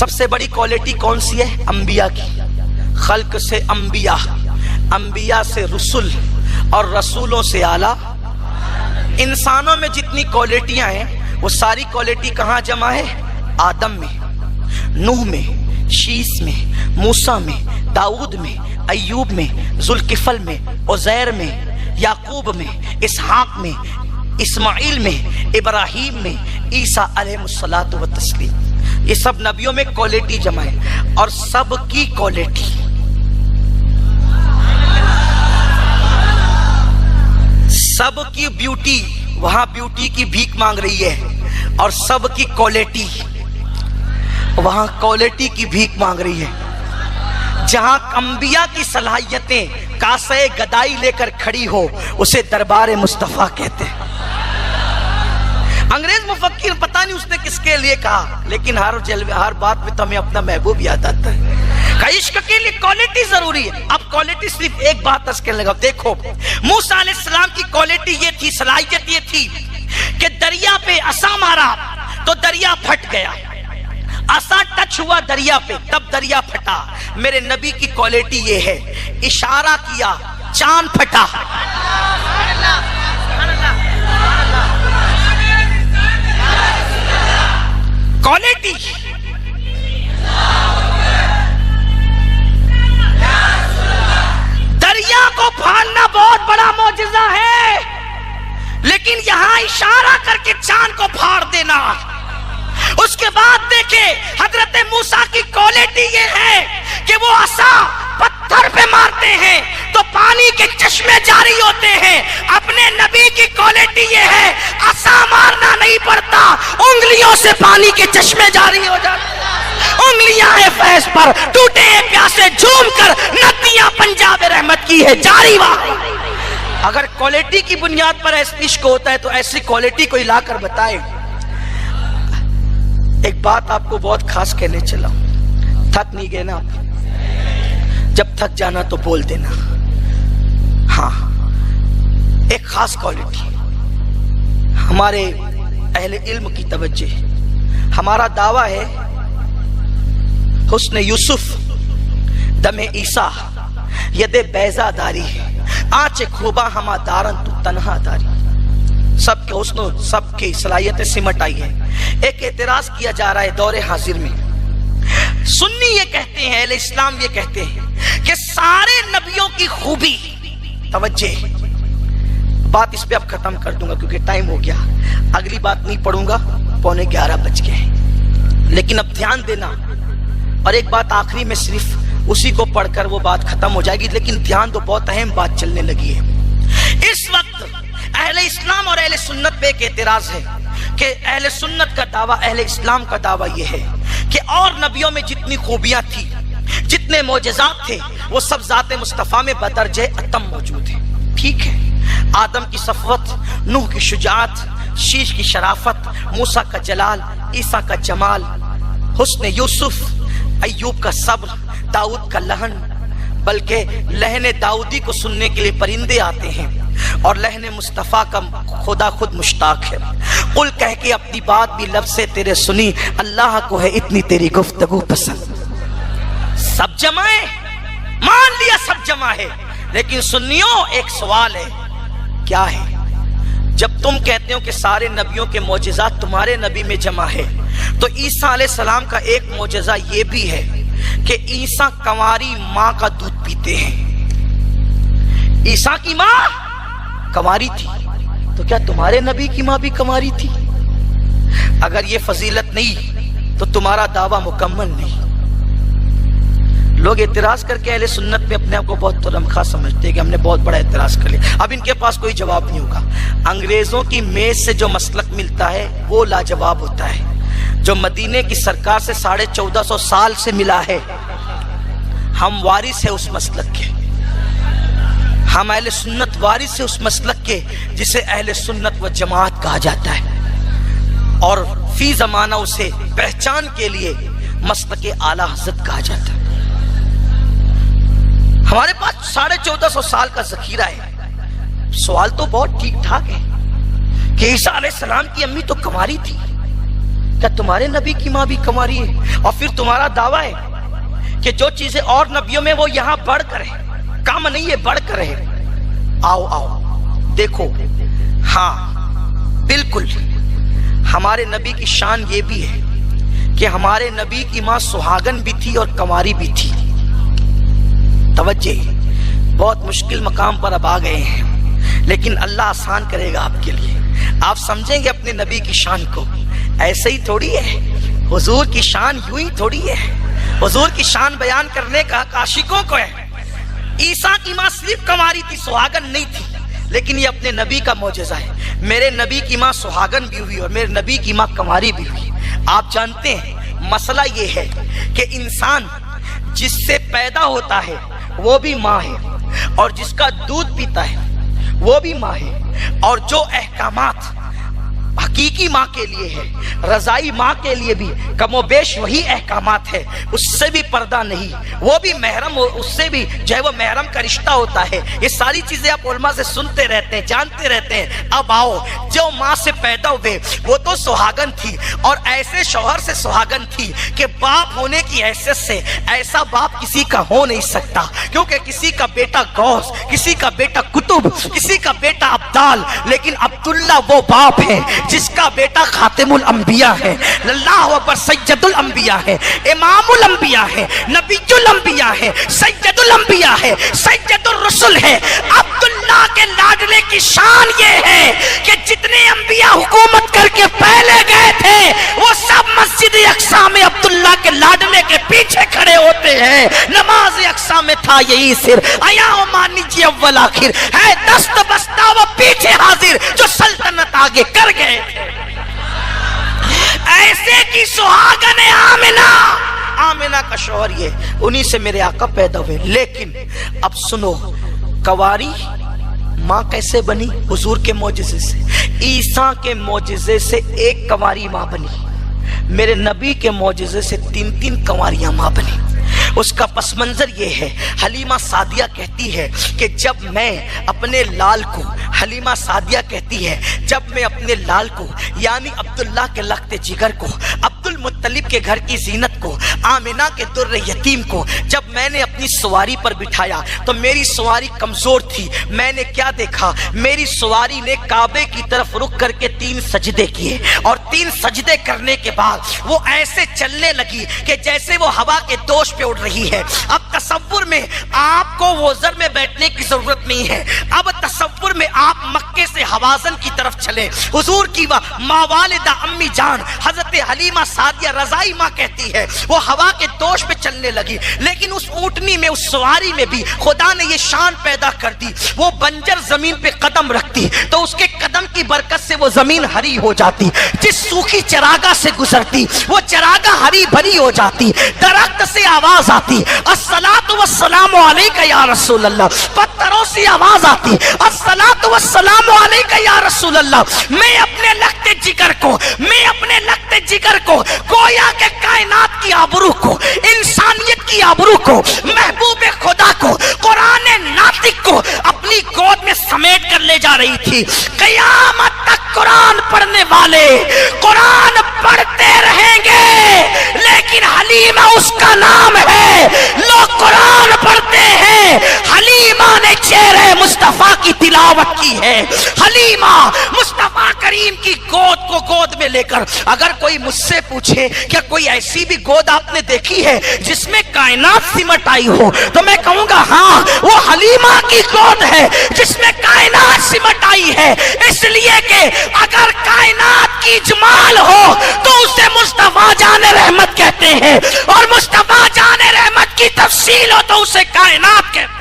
سب سے بڑی کوالٹی کون سی ہے؟ انبیاء کی. خلق سے انبیاء، انبیاء سے رسول، اور رسولوں سے اعلیٰ. انسانوں میں جتنی کوالٹیاں ہیں وہ ساری کوالٹی کہاں جمع ہے؟ آدم میں، نوح میں، شیس میں، موسیٰ میں، داؤد میں، ایوب میں، ذوالکفل میں، عزیر میں، یعقوب میں، اسحاق میں، اسماعیل میں، ابراہیم میں، عیسیٰ علیہ الصلوۃ والتسلیم. یہ سب نبیوں میں کوالٹی جمع ہے. اور سب کی کوالٹی، سب کی بیوٹی، وہاں بیوٹی کی بھیک مانگ رہی ہے، اور سب کی کوالٹی، وہاں کوالٹی کی بھیک مانگ رہی ہے. جہاں انبیاء کی صلاحیتیں کاسے گدائی لے کر کھڑی ہو اسے دربار مصطفیٰ کہتے ہیں. انگریز مفکر پتہ نہیں اس نے کس کے لیے کہا، لیکن ہر بات میں تو ہمیں اپنا محبوب یاد آتا ہے. عشق کے لیے کوالٹی ضروری ہے. اب کوالٹی صرف ایک بات اس کے لگا. دیکھو موسیٰ علیہ السلام کی کوالٹی یہ تھی، صلاحیت یہ تھی کہ دریا پہ عصا مارا تو دریا پھٹ گیا. عصا ٹچ ہوا دریا پہ تب دریا پھٹا. میرے نبی کی کوالٹی یہ ہے، اشارہ کیا چاند پھٹا. کوالٹی دریا کو پھاڑنا بہت بڑا معجزہ ہے، لیکن یہاں اشارہ کر کے چاند کو پھاڑ دینا. اس کے بعد دیکھیں حضرت موسیٰ کی کوالٹی یہ ہے کہ وہ عصا پتھر پہ مارتے ہیں تو پانی کے چشمے جاری ہوتے ہیں. اپنے نبی کی کوالٹی یہ ہے، عصا مارنا نہیں پڑتا، انگلیوں سے پانی کے چشمے جاری ہو جاتے ہیں. انگلیاں ہیں فیض پر، ٹوٹے ہیں پیاسے جھوم کر ندیاں پنجاب رحمت کی ہے جاری. واہ، اگر کوالٹی کی بنیاد پر ایسا عشق ہوتا ہے تو ایسی کوالٹی کوئی لا کر بتائے. ایک بات آپ کو بہت خاص کہنے چلا ہوں، تھک نہیں گئے نا آپ؟ جب تھک جانا تو بول دینا. ہاں، ایک خاص کوالٹی ہمارے اہل علم کی توجہ. ہمارا دعویٰ ہے حسن یوسف دم عیسیٰ ید بیضا داری، آنچ خوبا ہما دارن تو تنہا داری. سب کے حسن و سب کی صلاحیتیں سمٹ آئی ہے. ایک اعتراض کیا جا رہا ہے دور حاضر میں. سنی یہ کہتے ہیں، اہل اسلام یہ کہتے ہیں کہ سارے نبیوں کی خوبی، توجہ بات اس پہ اب ختم کر دوں گا کیونکہ ٹائم ہو گیا، اگلی بات نہیں پڑھوں گا، 11:15 بج گئے. لیکن اب دھیان دینا، اور ایک بات آخری میں صرف اسی کو پڑھ کر وہ بات ختم ہو جائے گی، لیکن دھیان دو بہت اہم بات چلنے لگی ہے. اس وقت اہل اسلام اور اہل سنت پہ ایک اعتراض ہے کہ اہل سنت کا دعویٰ، اہل اسلام کا دعویٰ یہ ہے کہ اور نبیوں میں جتنی خوبیاں تھی، جتنے معجزات تھے، وہ سب ذات مصطفیٰ میں بدرجہ اتم موجود ہیں. ٹھیک ہے، آدم کی صفوت، نوح کی شجاعت، شیش کی شرافت، موسیٰ کا جلال، عیسیٰ کا جمال، حسن یوسف، ایوب کا صبر، داؤد کا لہن، بلکہ لہن داؤدی کو سننے کے لیے پرندے آتے ہیں، اور لہن مصطفیٰ کا خدا خود مشتاق ہے. قل کہہ کے اپنی بات بھی لفظ سے تیرے سنی، اللہ کو ہے اتنی تیری گفتگو پسند. سب جمع ہے، مان لیا سب جمع ہے، لیکن سنیوں ایک سوال ہے، کیا ہے؟ جب تم کہتے ہو کہ سارے نبیوں کے معجزات تمہارے نبی میں جمع ہے، تو عیسیٰ علیہ السلام کا ایک معجزہ یہ بھی ہے کہ عیسیٰ کنواری ماں کا دودھ پیتے ہیں. عیسیٰ کی ماں کنواری تھی، تو کیا تمہارے نبی کی ماں بھی کنواری تھی؟ اگر یہ فضیلت نہیں تو تمہارا دعویٰ مکمل نہیں. لوگ اعتراض کر کے اہل سنت میں اپنے آپ کو بہت ترمخواہ سمجھتے ہیں کہ ہم نے بہت بڑا اعتراض کر لیا. اب ان کے پاس کوئی جواب نہیں ہوگا. انگریزوں کی میز سے جو مسلک ملتا ہے وہ لاجواب ہوتا ہے، جو مدینے کی سرکار سے 1450 سال سے ملا ہے. ہم وارث ہیں اس مسلک کے، ہم اہل سنت وارث ہیں اس مسلک کے جسے اہل سنت و جماعت کہا جاتا ہے، اور فی زمانہ اسے پہچان کے لیے مسلک اعلیٰ حضرت کہا جاتا ہے. ہمارے پاس 1450 سال کا ذخیرہ ہے. سوال تو بہت ٹھیک ٹھاک ہے کہ عیسیٰ علیہ السلام کی امی تو کنواری تھی، क्या तुम्हारे नबी की माँ भी कुंवारी है? और फिर तुम्हारा दावा है कि जो चीजें और नबियों में वो यहाँ बढ़कर है, कम नहीं है, बढ़कर है। आओ आओ देखो, हाँ बिल्कुल हमारे नबी की शान ये भी है कि हमारे नबी की माँ सुहागन भी थी और कुंवारी भी थी। तवज्जे, बहुत मुश्किल मकाम पर अब आ गए हैं, लेकिन अल्लाह आसान करेगा आपके लिए। आप समझेंगे अपने नबी की शान को। ऐसे ही थोड़ी है हुजूर की शान, यूं ही थोड़ी है। हुजूर की शान बयान करने का आशिकों को है। ईसा की माँ सिर्फ कुंवारी थी, सुहागन नहीं थी, लेकिन ये अपने नबी का मौजज़ा है। मेरे नबी की माँ सुहागन भी हुई और मेरे नबी की माँ कुंवारी भी हुई। आप जानते हैं मसला ये है कि इंसान जिससे पैदा होता है वो भी माँ है, और जिसका दूध पीता है वो भी माँ है, और जो अहकामात हकीकी माँ के लिए है, रजाई माँ के लिए भी कमोबेश वही अहकामात है। उससे भी पर्दा नहीं, वो भी महरम, उससे भी जो है वो महरम का रिश्ता होता है। ये सारी चीजें आप उलमा से सुनते रहते हैं, जानते रहते हैं। अब आओ, जो माँ से पैदा हुए वो तो सुहागन थी, और ऐसे शौहर से सुहागन थी कि बाप होने की हैसियत से ऐसा बाप किसी का हो नहीं सकता, क्योंकि किसी का बेटा गौस, किसी का बेटा कुतुब, किसी का बेटा अब्दाल, लेकिन अब्दुल्ला वो बाप है जिसका बेटा खातिमुल अंबिया है, अल्लाहु अकबर, सैयदुल अंबिया है, इमामुल अंबिया है, नबीजुल अंबिया है, सैयदुल अंबिया है, सैयदुल रसूल है। अब्दुल्ला के लाडले की शान ये है कि जितने अंबिया हुकूमत करके पहले गए थे वो सब मस्जिद अक्सा में अब्दुल्ला के लाडले के पीछे खड़े होते हैं। नमाज अक्सा में था यही सिर, आया हो मानी जी अव्वल आखिर है, दस्त बस्ता वो पीछे हाजिर जो सल्तनत आगे कर गए। ऐसे की सुहागन है आमिना। आमिना का शौहर ये, उन्हीं से मेरे आका पैदा हुए। लेकिन अब सुनो, कुंवारी माँ कैसे बनी? हुजूर के मौजिज़े से, ईसा के मौजिज़े से एक कुंवारी माँ बनी, मेरे नबी के मौजिज़े से 3-3 कुंवारियां माँ बनी। उसका पस मंजर ये है, हलीमा सादिया कहती है कि जब मैं अपने लाल को, हलीमा सादिया कहती है जब मैं अपने लाल को यानी अब्दुल्ला के लख्त जिगर को, अब्दुल मुत्तलिब के घर की जीनत को, आमिना के दुर्र यतीम को जब मैंने अपनी सवारी पर बिठाया तो मेरी सवारी कमजोर थी। मैंने क्या देखा, मेरी सवारी ने काबे की तरफ रुक करके 3 सजदे किए, और 3 सजदे करने के बाद वो ऐसे चलने लगी कि जैसे वो हवा के दोष पे उड़ रही है। अब तसव्वुर में आपको वज़र में बैठने की जरूरत नहीं है, अब तसव्वुर में आप मक्के से हवाजन की तरफ चले। हुजूर की माँ वालिदा अम्मी जान हजरत हलीमा सादिया रजाई माँ कहती है वो हवा के दोष पे चलने लगी, लेकिन उस ऊंटनी में, उस सवारी में भी खुदा ने ये शान पैदा कर दी, वो बंजर जमीन पे कदम रखती तो उसके कदम की बरकत से वो जमीन हरी हो जाती, जिस सूखी चरागा से गुजरती वो चरागा हरी भरी हो जाती, दरख्त से आवाज आती अस्सलातु वस्सलामु अलैका या रसूल अल्लाह, पत्थरों से आवाज आती अस्सलातु वस्सलामु अलैका या रसूल अल्लाह। मैं अपने लख्ते जिगर को, मैं अपने लख्ते जिगर को, गोया के कायनात की आबरू को, इंसानियत की आबरू को, महबूब खुदा को, कुरान नातिक को अपनी गोद में समेट कर ले जा रही थी। क़यामत तक कुरान पढ़ने वाले कुरान पढ़ते रहेंगे, लेकिन हलीमा उसका नाम है। लोग कुरान पढ़ते हैं, हलीमा ने चेहरे मुस्तफा की तिलावत की है। हलीमा मुस्तफा करीम की गोद को गोद में लेकर, अगर कोई मुझसे पूछे क्या कोई ऐसी भी गोद आपने देखी है जिसमें कायनात सिमट आई हो, तो मैं कहूंगा हाँ, वो हलीमा की गोद है जिसमें कायनात सिमट आई है। इसलिए कि अगर कायनात की जमाल हो तो उसे मुस्तफा जाने रहमत कहते हैं, और मुस्तफा जाने रहमत की तफसील हो तो उसे कायनात कहते हैं।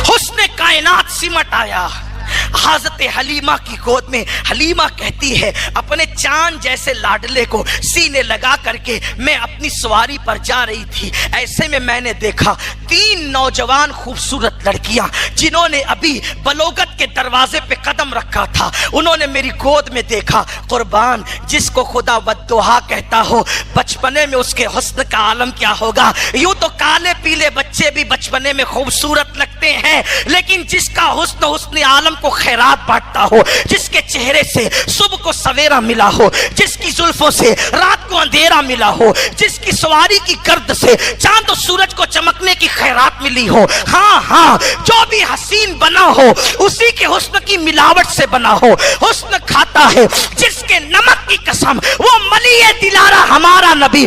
हुस्ने कायनात सिमट आया हज़रत हलीमा की गोद में। हलीमा कहती है अपने चांद जैसे लाडले को सीने लगा करके मैं अपनी सवारी पर जा रही थी, ऐसे में मैंने देखा 3 नौजवान खूबसूरत लड़कियां जिन्होंने अभी बलोगत के दरवाजे पे कदम रखा था, उन्होंने मेरी गोद में देखा। कुर्बान, जिसको खुदा बद्दुआ कहता हो, बचपने में उसके हुस्न का आलम क्या होगा। यूं तो काले पीले बच्चे भी बचपने में खूबसूरत लगते हैं, लेकिन जिसका हुस्न आलम को खैरात बांटता हो, जिसके चेहरे से सुबह को सवेरा मिला हो, जिसकी जुल्फों से रात को अंधेरा मिला हो, जिसकी सवारी की गर्द से चांद और सूरज को चमकने की खैरात मिली हो, हाँ हाँ, जो भी हसीन बना हो उसी के हुस्न की मिलावट से बना हो। हुस्न खाता है जिसके नमक की कसम, वो मलिए दिलारा हमारा नबी।